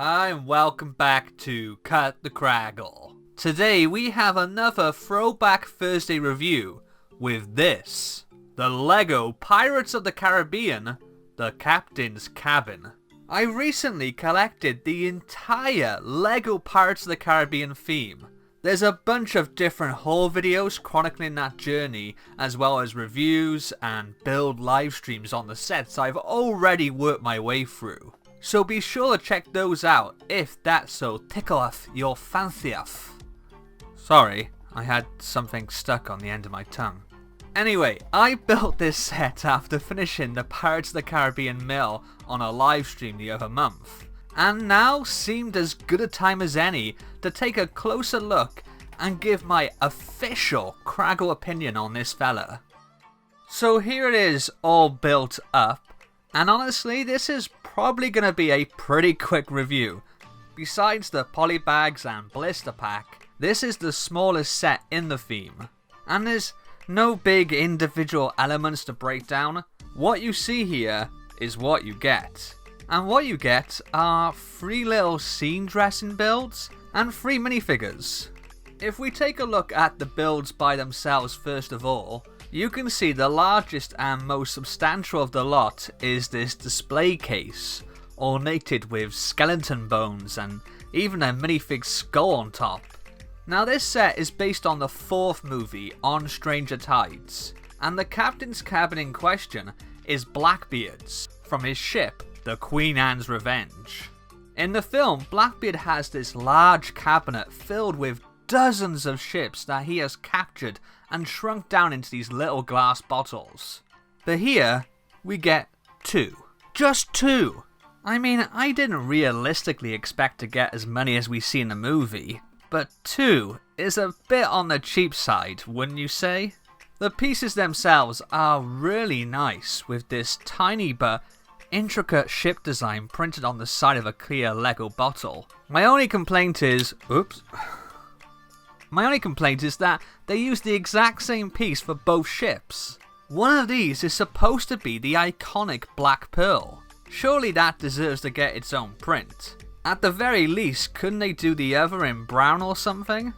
Hi and welcome back to Cut the Craggle. Today we have another Throwback Thursday review with this. The Lego Pirates of the Caribbean, The Captain's Cabin. I recently collected the entire Lego Pirates of the Caribbean theme. There's a bunch of different haul videos chronicling that journey, as well as reviews and build live streams on the sets I've already worked my way through. So be sure to check those out if that so tickleth your fancieth. Sorry, I had something stuck on the end of my tongue. Anyway, I built this set after finishing the Pirates of the Caribbean Mill on a live stream the other month, and now seemed as good a time as any to take a closer look and give my official Craggle opinion on this fella. So here it is, all built up, and honestly this is probably going to be a pretty quick review. Besides the polybags and blister pack, this is the smallest set in the theme, and there's no big individual elements to break down. What you see here is what you get. And what you get are 3 little scene dressing builds and 3 minifigures. If we take a look at the builds by themselves first of all, you can see the largest and most substantial of the lot is this display case, ornated with skeleton bones and even a minifig skull on top. Now this set is based on the 4th movie, On Stranger Tides, and the captain's cabin in question is Blackbeard's, from his ship, the Queen Anne's Revenge. In the film, Blackbeard has this large cabinet filled with dozens of ships that he has captured and shrunk down into these little glass bottles. But here, we get 2. Just 2! I mean, I didn't realistically expect to get as many as we see in the movie, but 2 is a bit on the cheap side, wouldn't you say? The pieces themselves are really nice, with this tiny but intricate ship design printed on the side of a clear Lego bottle. My only complaint is that they use the exact same piece for both ships. One of these is supposed to be the iconic Black Pearl. Surely that deserves to get its own print. At the very least, couldn't they do the other in brown or something?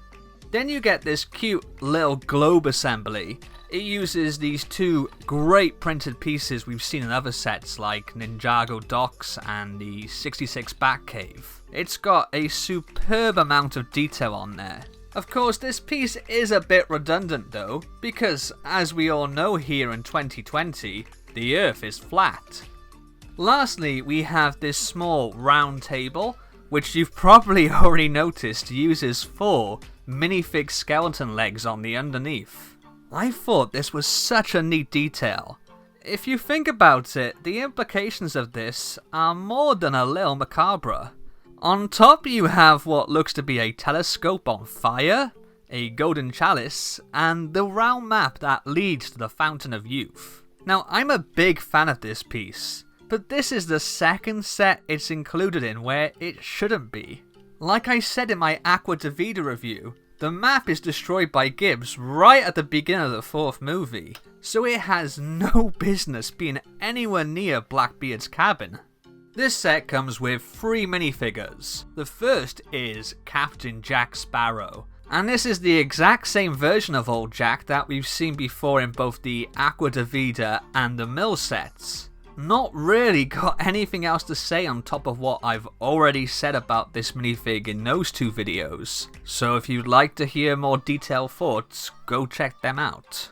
Then you get this cute little globe assembly. It uses these 2 great printed pieces we've seen in other sets like Ninjago Docks and the 66 Batcave. It's got a superb amount of detail on there. Of course, this piece is a bit redundant though, because as we all know here in 2020, the Earth is flat. Lastly, we have this small round table, which you've probably already noticed uses 4 minifig skeleton legs on the underneath. I thought this was such a neat detail. If you think about it, the implications of this are more than a little macabre. On top you have what looks to be a telescope on fire, a golden chalice, and the round map that leads to the Fountain of Youth. Now I'm a big fan of this piece, but this is the second set it's included in where it shouldn't be. Like I said in my Aqua de Vida review, the map is destroyed by Gibbs right at the beginning of the 4th movie, so it has no business being anywhere near Blackbeard's cabin. This set comes with 3 minifigures. The first is Captain Jack Sparrow, and this is the exact same version of old Jack that we've seen before in both the Aqua de Vida and the Mill sets. Not really got anything else to say on top of what I've already said about this minifig in those 2 videos, so if you'd like to hear more detailed thoughts, go check them out.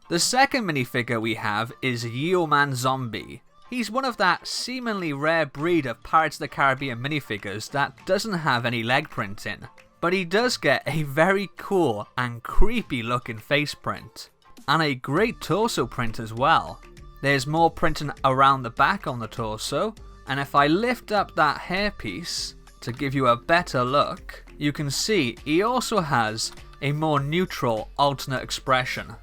The second minifigure we have is Yeoman Zombie. He's one of that seemingly rare breed of Pirates of the Caribbean minifigures that doesn't have any leg printing, but he does get a very cool and creepy looking face print, and a great torso print as well. There's more printing around the back on the torso, and if I lift up that hairpiece to give you a better look, you can see he also has a more neutral alternate expression.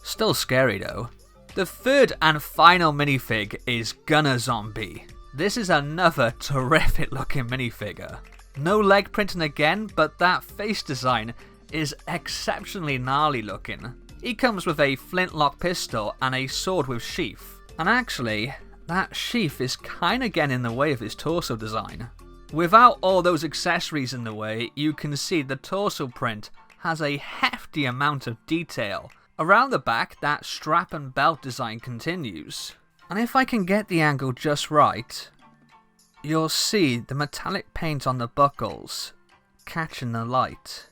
Still scary though. The third and final minifig is Gunner Zombie. This is another terrific looking minifigure. No leg printing again, but that face design is exceptionally gnarly looking. He comes with a flintlock pistol and a sword with sheath, and actually, that sheath is kinda getting in the way of his torso design. Without all those accessories in the way, you can see the torso print has a hefty amount of detail. Around the back, that strap and belt design continues. And if I can get the angle just right, you'll see the metallic paint on the buckles catching the light.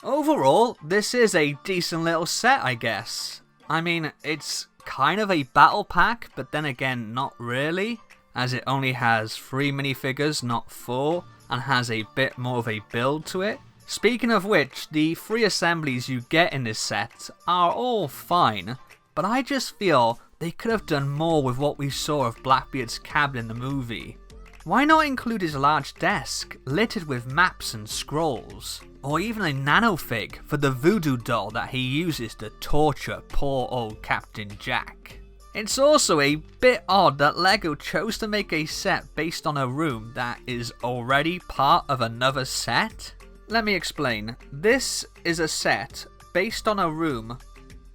Overall, this is a decent little set, I guess. I mean, it's kind of a battle pack, but then again, not really, as it only has 3 minifigures, not 4, and has a bit more of a build to it. Speaking of which, the 3 assemblies you get in this set are all fine, but I just feel they could have done more with what we saw of Blackbeard's cabin in the movie. Why not include his large desk, littered with maps and scrolls? Or even a nanofig for the voodoo doll that he uses to torture poor old Captain Jack. It's also a bit odd that LEGO chose to make a set based on a room that is already part of another set. Let me explain. This is a set based on a room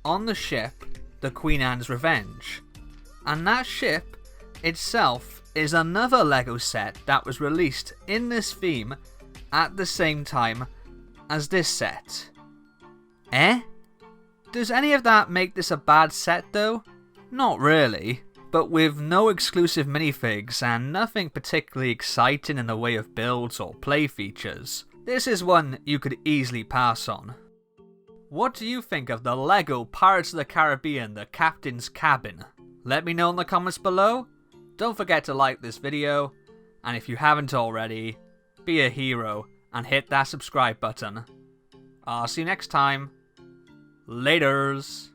on the ship, the Queen Anne's Revenge. And that ship itself is another LEGO set that was released in this theme at the same time as this set. Eh? Does any of that make this a bad set though? Not really, but with no exclusive minifigs and nothing particularly exciting in the way of builds or play features, this is one you could easily pass on. What do you think of the LEGO Pirates of the Caribbean The Captain's Cabin? Let me know in the comments below. Don't forget to like this video, and if you haven't already, be a hero and hit that subscribe button. I'll see you next time. Laters.